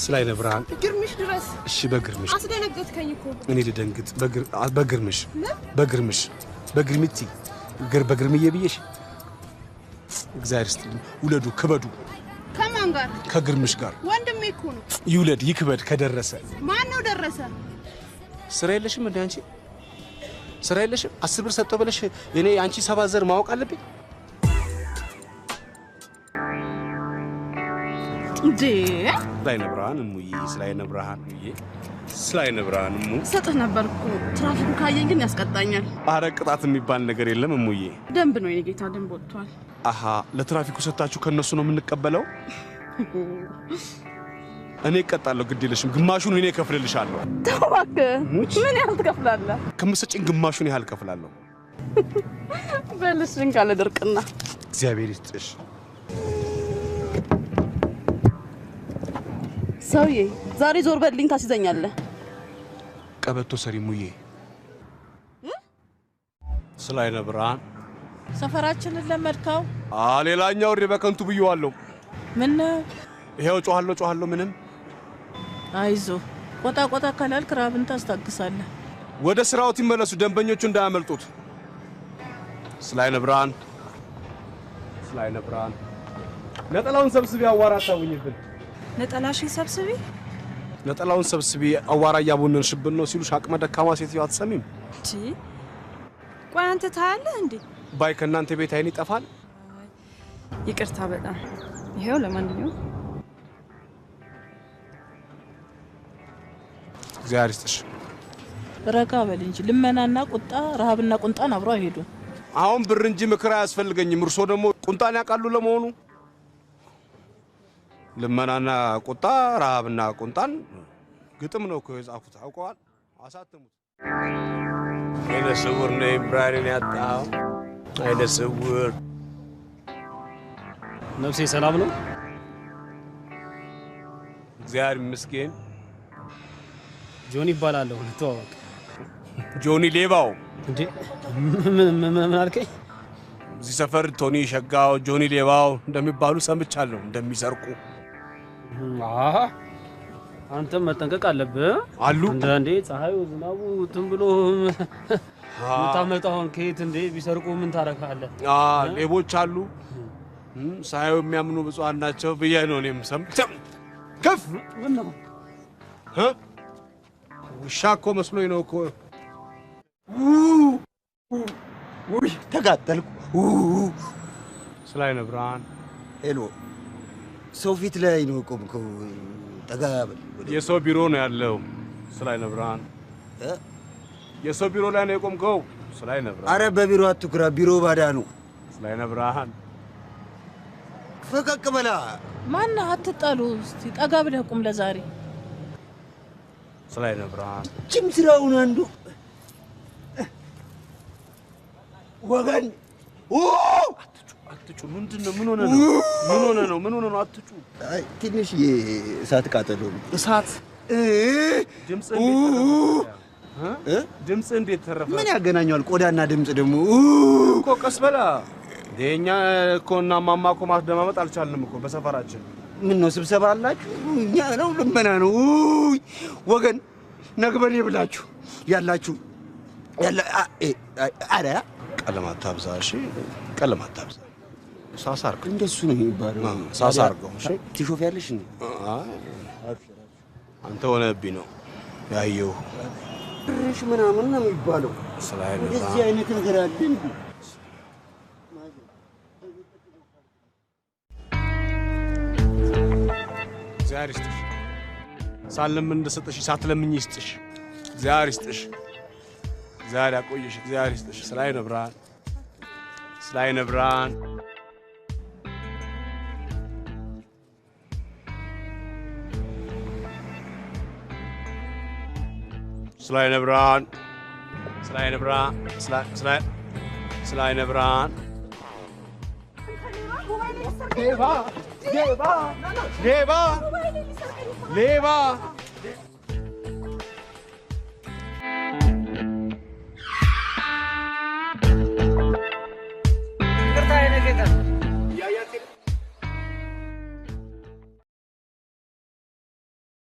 ስላይነ ብርሃን ግርምሽ ድረስ እሺ በግርምሽ አስደነገጥከኝ እኮ እኔ ልደንግጥ በግርምሽ በግርምቲ በግርምዬ ብዬሽ እግዚአብሔር ይስጥልኝ ውለዱ ክበዱ ከማን ጋር ከግርምሽ ጋር ወንድሜ እኮ ነው ይውለድ ይክበድ ከደረሰ ማን ነው ደረሰ ስራ የለሽም እንዴ አንቺ ስራ የለሽም 10 ብር ሰጠው ብለሽ እኔ አንቺ 7 ዘር ማወቅ አለብኝ እንዴ ስላይነ ብርሃን እሙዬ ስላይነ ብርሃን እሙዬ ስላይነ ብርሃን እሙ ሰጥህ ነበርኩ ትራፊኩ ካየኝ ግን ያስቀጣኛል አረ ቅጣት የሚባል ነገር የለም እሙዬ ደንብ ነው የኔ ጌታ ደንብ ወጥቷል አሃ ለትራፊኩ ሰጣችሁ ከነሱ ነው የምንቀበለው እኔ እቀጣለሁ ግድ የለሽም ግማሹን እኔ እከፍልልሻለሁ ተዋክ ምን ያህል ትከፍላለህ ከምሰጭኝ ግማሹን ያህል እከፍላለሁ በልስን ካለ ድርቅና እግዚአብሔር ይስጥሽ ሰውዬ ዛሬ ዞር በልኝ ታስይዘኛለህ ቀበቶ ሰሪ ሙዬ ስላይነ ብርሃን ሰፈራችንን ለመድካው ሌላኛው ወሬ በከንቱ ብየዋለሁ ምን ይሄው ጮሃለሁ ምንም አይዞ ቆጣ ካላልክ ራብን ታስታግሳለህ ወደ ስራውት ይመለሱ ደንበኞቹ እንዳያመልጡት ስላይነ ብርሃን ነጠላውን ሰብስቢ አዋራ ታውኝብን ነጠላሽን ሰብስቢ ነጠላውን ሰብስቢ አዋራ ያቦነንሽብን ነው ሲሉሽ አቅመ ደካማ ሴትዮ አትሰሚም እቺ ቆይ አንተ ታያለህ እንዴ ባይ ከናንተ ቤት አይን ይጠፋል ይቅርታ በጣም ይሄው ለማንኛውም እግዚአብሔር ይስጥሽ ረጋ በል እንጂ ልመናና ቁጣ ረሃብና ቁንጣን አብሮ አይሄዱ አሁን ብር እንጂ ምክር አያስፈልገኝም እርሶ ደግሞ ቁንጣን ያቃሉ ለመሆኑ ልመናና ቁጣ ረሃብና ቁንጣን ግጥም ነው እኮ የጻፉት አውቀዋል አሳተሙት አይነ ስውር ነው ብራሪን ያጣው አይነ ስውር ነፍሴ ሰላም ነው እግዚአብሔር ይመስገን ጆኒ ይባላልው ተዋወቅ ጆኒ ሌባው እንዴ ምን አልከኝ እዚህ ሰፈር ቶኒ ሸጋው ጆኒ ሌባው እንደሚባሉ ሰምቻለሁ እንደሚሰርቁ አንተም መጠንቀቅ አለብህ አሉ እንዴ ፀሐዩ ዝናቡ ብሎ ታመጣውን ከየት እንዴ ቢሰርቁ ምን ታረካለህ ሌቦች አሉ ሳይው የሚያምኑ ብፁዓን ናቸው ብዬ ነው እኔም ሰምተም ከፍ ምነው ውሻኮ መስሎኝ ነው እኮ ውይ ተጋጠልኩ ስላይነ ብርሃን ሄሎ ሰው ፊት ላይ ነው ቆምከው ተጋበል የሰው ቢሮ ነው ያለው ስላይነ ብርሃን የሰው ቢሮ ላይ ነው የቆምከው ስላይነ ብርሃን አረ በቢሮ አትኩራ ቢሮ ባዳ ነው ስላይነ ብርሃን ፈቀቅ በላ ማን አትጣሉ እስቲ ጠጋ ብለህ ቁም ለዛሬ ስላይነ ብርሃን ጭም ስራውን አንዱ ወገን አትጩ ምንድነው ምን ሆነ ነው አትጩ አይ ትንሽ የእሳት ቃጠሎ እሳት ድምጽ እንዴት ተረፈ ምን ያገናኛል ቆዳና ድምጽ ደግሞ እኮ ቀስ በላ ደኛ እኮና ማማኮ ማስደማመጥ አልቻልንም እኮ በሰፈራችን ምን ነው ስብሰባ አላችሁ እኛ ነው ልመና ነው ወገን ነግበኔ ብላችሁ ያላችሁ አረ ቀለማት ታብዛ እሺ ቀለማት ታብዛ ሳሳርክ እንደሱ ነው የሚባለው ሳሳርገው እሺ ትሾፍ ያለሽ እንዴ አንተ ሆነብኝ ነው ያየው እሺ ምናምን ነው የሚባለው ስላይነ እንደዚህ አይነት ነገር አለ እንዴ እግዚአብሔር ይስጥሽ ሳለም እንደሰጠሽ ሳትለምኝ ይስጥሽ እግዚአብሔር ይስጥሽ እግዚአብሔር ያቆየሽ እግዚአብሔር ይስጥሽ ስላይነ ብርሃን ስላይነ ብርሃን ስላይነ ብርሃን ስላይነ ብርሃን ስላይነ ብርሃን ሌባ